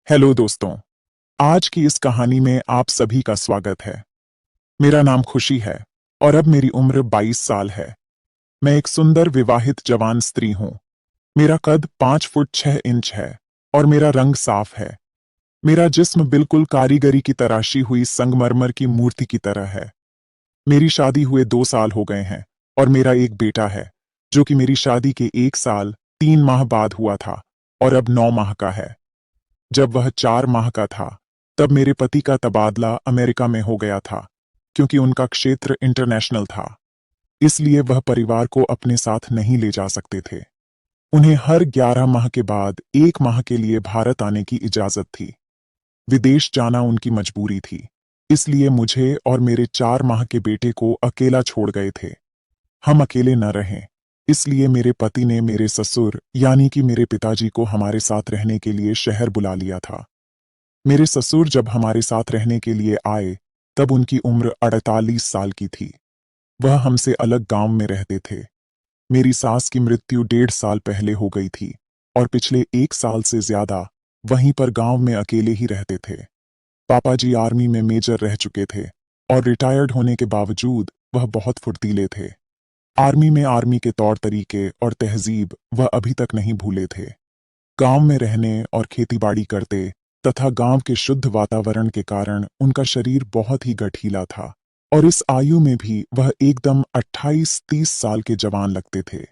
Hello दोस्तों। आज की इस कहानी में आप सभी का स्वागत है। मेरा नाम खुशी है और अब मेरी उम्र 22 साल है। मैं एक सुंदर विवाहित जवान स्त्री हूं। मेरा कद 5 फुट 6 इंच है और मेरा रंग साफ है। मेरा जिस्म बिल्कुल कारीगरी की तराशी हुई संगमरमर की मूर्ति की तरह है। मेरी शादी हुए 2 साल हो गए हैं और मेरा एक बेटा है जो कि मेरी शादी के 1 साल 3 माह बाद हुआ था और अब 9 माह का है। जब वह 4 माह का था तब मेरे पति का तबादला अमेरिका में हो गया था क्योंकि उनका क्षेत्र इंटरनेशनल था। इसलिए वह परिवार को अपने साथ नहीं ले जा सकते थे। उन्हें हर 11 माह के बाद 1 माह के लिए भारत आने की इजाजत थी। विदेश जाना उनकी मजबूरी थी। इसलिए मुझे और मेरे 4 माह के बेटे को अकेला छोड़ गए थे। हम अकेले न रहें, इसलिए मेरे पति ने मेरे ससुर यानी कि मेरे पिताजी को हमारे साथ रहने के लिए शहर बुला लिया था। मेरे ससुर जब हमारे साथ रहने के लिए आए तब उनकी उम्र 48 साल की थी। वह हमसे अलग गांव में रहते थे। मेरी सास की मृत्यु 1.5 साल पहले हो गई थी और पिछले 1 साल से ज्यादा वहीं पर गांव में अकेले ही रहते थे। पापा जी आर्मी में मेजर रह चुके थे और रिटायर्ड होने के बावजूद वह बहुत फुर्तीले थे। आर्मी में आर्मी के तौर तरीके और तहजीब वह अभी तक नहीं भूले थे। गांव में रहने और खेतीबाड़ी करते तथा गांव के शुद्ध वातावरण के कारण उनका शरीर बहुत ही गठीला था और इस आयु में भी वह एकदम 28-30 साल के जवान लगते थे।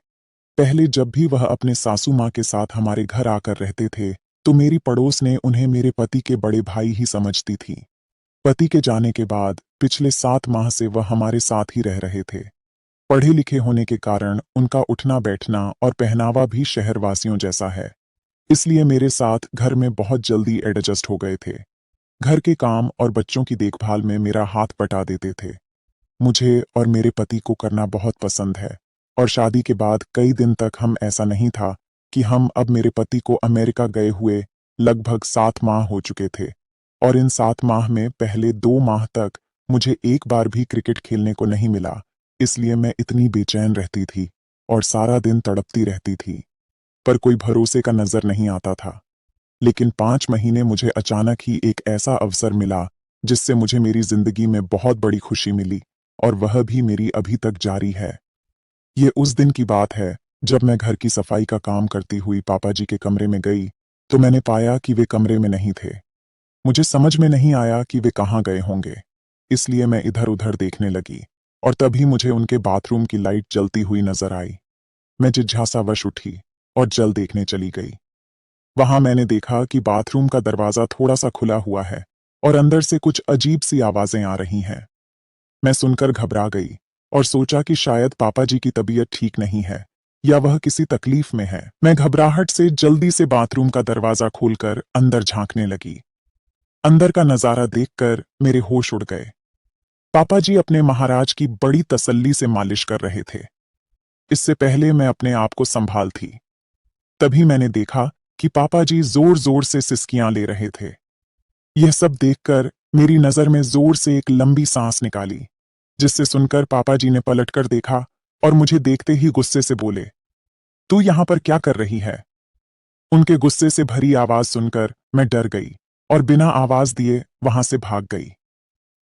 पहले जब भी वह अपने सासू माँ के साथ हमारे घर आकर रहते थे तो मेरी पड़ोस ने उन्हें मेरे पति के बड़े भाई ही समझती थी। पति के जाने के बाद पिछले 7 माह से वह हमारे साथ ही रह रहे थे। पढ़े लिखे होने के कारण उनका उठना बैठना और पहनावा भी शहरवासियों जैसा है। इसलिए मेरे साथ घर में बहुत जल्दी एडजस्ट हो गए थे। घर के काम और बच्चों की देखभाल में मेरा हाथ बटा देते थे। मुझे और मेरे पति को करना बहुत पसंद है और शादी के बाद कई दिन तक हम ऐसा नहीं था कि हम अब मेरे पति को अमेरिका गए हुए लगभग 7 माह हो चुके थे और इन 7 माह में पहले 2 माह तक मुझे एक बार भी क्रिकेट खेलने को नहीं मिला। इसलिए मैं इतनी बेचैन रहती थी और सारा दिन तड़पती रहती थी, पर कोई भरोसे का नजर नहीं आता था। लेकिन 5 महीने मुझे अचानक ही एक ऐसा अवसर मिला जिससे मुझे मेरी जिंदगी में बहुत बड़ी खुशी मिली और वह भी मेरी अभी तक जारी है। ये उस दिन की बात है जब मैं घर की सफाई का काम करती हुई पापा जी के कमरे में गई तो मैंने पाया कि वे कमरे में नहीं थे। मुझे समझ में नहीं आया कि वे कहाँ गए होंगे, इसलिए मैं इधर उधर देखने लगी और तभी मुझे उनके बाथरूम की लाइट जलती हुई नजर आई। मैं जिज्ञासावश उठी और जल देखने चली गई। वहां मैंने देखा कि बाथरूम का दरवाजा थोड़ा सा खुला हुआ है और अंदर से कुछ अजीब सी आवाजें आ रही हैं। मैं सुनकर घबरा गई और सोचा कि शायद पापा जी की तबीयत ठीक नहीं है या वह किसी तकलीफ में है। मैं घबराहट से जल्दी से बाथरूम का दरवाजा खोलकर अंदर झांकने लगी। अंदर का नजारा देखकर मेरे होश उड़ गए। पापा जी अपने महाराज की बड़ी तसल्ली से मालिश कर रहे थे। इससे पहले मैं अपने आप को संभाल थी। तभी मैंने देखा कि पापा जी जोर जोर से सिसकियां ले रहे थे। यह सब देखकर मेरी नजर में जोर से एक लंबी सांस निकाली, जिससे सुनकर पापा जी ने पलटकर देखा और मुझे देखते ही गुस्से से बोले, तू यहां पर क्या कर रही है? उनके गुस्से से भरी आवाज सुनकर मैं डर गई और बिना आवाज दिए वहां से भाग गई।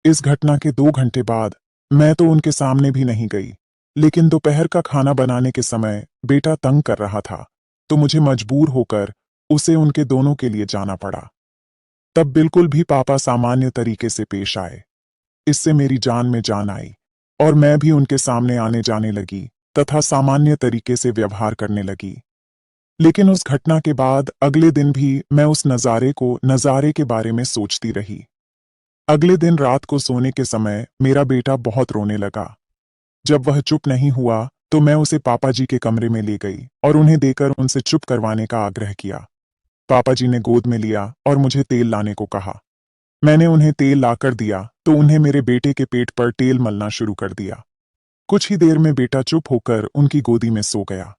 इस घटना के 2 घंटे बाद मैं तो उनके सामने भी नहीं गई, लेकिन दोपहर का खाना बनाने के समय बेटा तंग कर रहा था तो मुझे मजबूर होकर उसे उनके दोनों के लिए जाना पड़ा। तब बिल्कुल भी पापा सामान्य तरीके से पेश आए। इससे मेरी जान में जान आई और मैं भी उनके सामने आने जाने लगी तथा सामान्य तरीके से व्यवहार करने लगी। लेकिन उस घटना के बाद अगले दिन भी मैं उस नजारे के बारे में सोचती रही। अगले दिन रात को सोने के समय मेरा बेटा बहुत रोने लगा। जब वह चुप नहीं हुआ तो मैं उसे पापा जी के कमरे में ले गई और उन्हें देकर उनसे चुप करवाने का आग्रह किया। पापा जी ने गोद में लिया और मुझे तेल लाने को कहा। मैंने उन्हें तेल लाकर दिया तो उन्हें मेरे बेटे के पेट पर तेल मलना शुरू कर दिया। कुछ ही देर में बेटा चुप होकर उनकी गोदी में सो गया।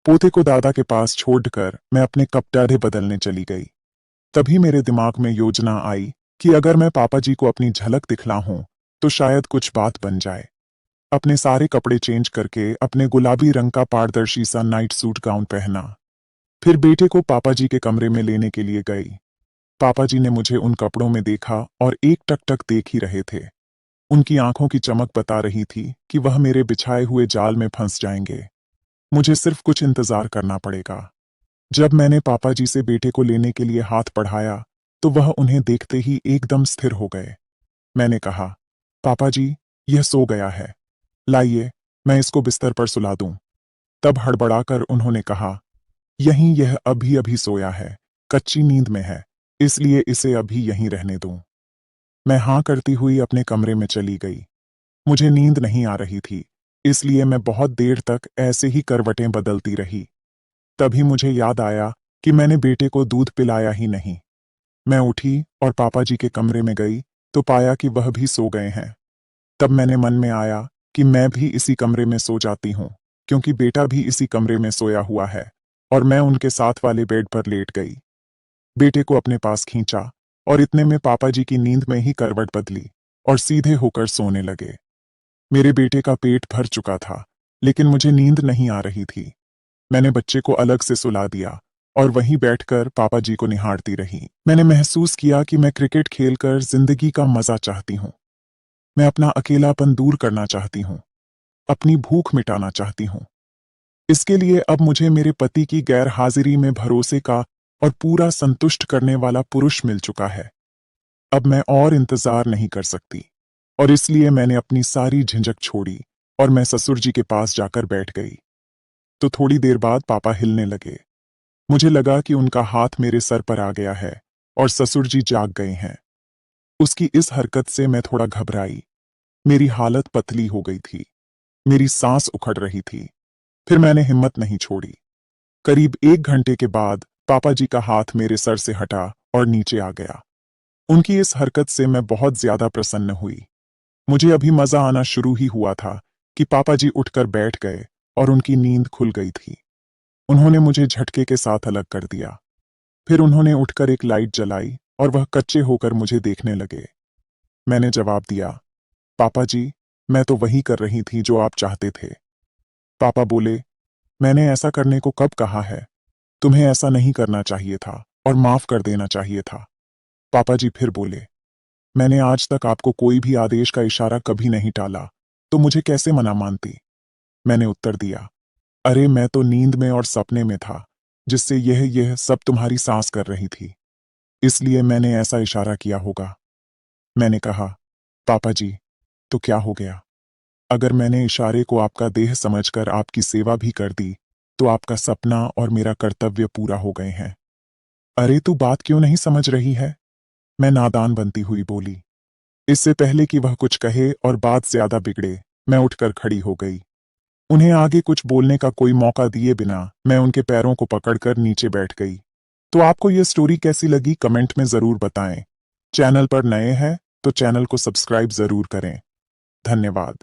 पोते को दादा के पास छोड़कर मैं अपने कपड़े बदलने चली गई। तभी मेरे दिमाग में योजना आई कि अगर मैं पापा जी को अपनी झलक दिखलाऊं तो शायद कुछ बात बन जाए। अपने सारे कपड़े चेंज करके अपने गुलाबी रंग का पारदर्शी सा नाइट सूट गाउन पहना। फिर बेटे को पापा जी के कमरे में लेने के लिए गई। पापा जी ने मुझे उन कपड़ों में देखा और एक टक देख ही रहे थे। उनकी आंखों की चमक बता रही थी कि वह मेरे बिछाए हुए जाल में फंस जाएंगे। मुझे सिर्फ कुछ इंतजार करना पड़ेगा। जब मैंने पापा जी से बेटे को लेने के लिए हाथ बढ़ाया, तो वह उन्हें देखते ही एकदम स्थिर हो गए। मैंने कहा, पापा जी, यह सो गया है। लाइए, मैं इसको बिस्तर पर सुला दूं। तब हड़बड़ाकर उन्होंने कहा, यहीं यह अभी-अभी सोया है, कच्ची नींद में है, इसलिए इसे अभी यहीं रहने दूं। मैं हाँ करती हुई अपने कमरे में चली गई। मुझे नींद नहीं आ रही थी, इसलिए मैं बहुत देर तक ऐसे ही करवटें बदलती रही। तभी मुझे याद आया कि मैंने बेटे को दूध पिलाया ही नहीं। मैं उठी और पापा जी के कमरे में गई, तो पाया कि वह भी सो गए हैं। तब मैंने मन में आया कि मैं भी इसी कमरे में सो जाती हूँ, क्योंकि बेटा भी इसी कमरे में सोया हुआ है, और मैं उनके साथ वाले बेड पर लेट गई। बेटे को अपने पास खींचा और इतने में पापा जी की नींद में ही करवट बदली और सीधे होकर सोने लगे। मेरे बेटे का पेट भर चुका था, लेकिन मुझे नींद नहीं आ रही थी। मैंने बच्चे को अलग से सुला दिया और वहीं बैठकर पापा जी को निहारती रही। मैंने महसूस किया कि मैं क्रिकेट खेलकर जिंदगी का मजा चाहती हूँ। मैं अपना अकेलापन दूर करना चाहती हूँ, अपनी भूख मिटाना चाहती हूँ। इसके लिए अब मुझे मेरे पति की गैर हाजिरी में भरोसे का और पूरा संतुष्ट करने वाला पुरुष मिल चुका है। अब मैं और इंतजार नहीं कर सकती, और इसलिए मैंने अपनी सारी झिझक छोड़ी और मैं ससुर जी के पास जाकर बैठ गई। तो थोड़ी देर बाद पापा हिलने लगे। मुझे लगा कि उनका हाथ मेरे सर पर आ गया है और ससुर जी जाग गए हैं। उसकी इस हरकत से मैं थोड़ा घबराई। मेरी हालत पतली हो गई थी, मेरी सांस उखड़ रही थी। फिर मैंने हिम्मत नहीं छोड़ी। करीब 1 घंटे के बाद पापा जी का हाथ मेरे सर से हटा और नीचे आ गया। उनकी इस हरकत से मैं बहुत ज्यादा प्रसन्न हुई। मुझे अभी मजा आना शुरू ही हुआ था कि पापा जी उठकर बैठ गए और उनकी नींद खुल गई थी। उन्होंने मुझे झटके के साथ अलग कर दिया। फिर उन्होंने उठकर एक लाइट जलाई और वह कच्चे होकर मुझे देखने लगे। मैंने जवाब दिया, पापा जी, मैं तो वही कर रही थी जो आप चाहते थे। पापा बोले, मैंने ऐसा करने को कब कहा है? तुम्हें ऐसा नहीं करना चाहिए था और माफ कर देना चाहिए था। पापा जी फिर बोले, मैंने आज तक आपको कोई भी आदेश का इशारा कभी नहीं टाला, तो मुझे कैसे मना मानती? मैंने उत्तर दिया, अरे मैं तो नींद में और सपने में था, जिससे यह सब तुम्हारी सांस कर रही थी, इसलिए मैंने ऐसा इशारा किया होगा। मैंने कहा, पापा जी, तो क्या हो गया? अगर मैंने इशारे को आपका देह समझकर आपकी सेवा भी कर दी, तो आपका सपना और मेरा कर्तव्य पूरा हो गए हैं। अरे तू बात क्यों नहीं समझ रही है? मैं नादान बनती हुई बोली। इससे पहले कि वह कुछ कहे और बात ज्यादा बिगड़े, मैं उठकर खड़ी हो गई। उन्हें आगे कुछ बोलने का कोई मौका दिए बिना मैं उनके पैरों को पकड़कर नीचे बैठ गई। तो आपको यह स्टोरी कैसी लगी कमेंट में जरूर बताएं। चैनल पर नए हैं तो चैनल को सब्सक्राइब जरूर करें। धन्यवाद।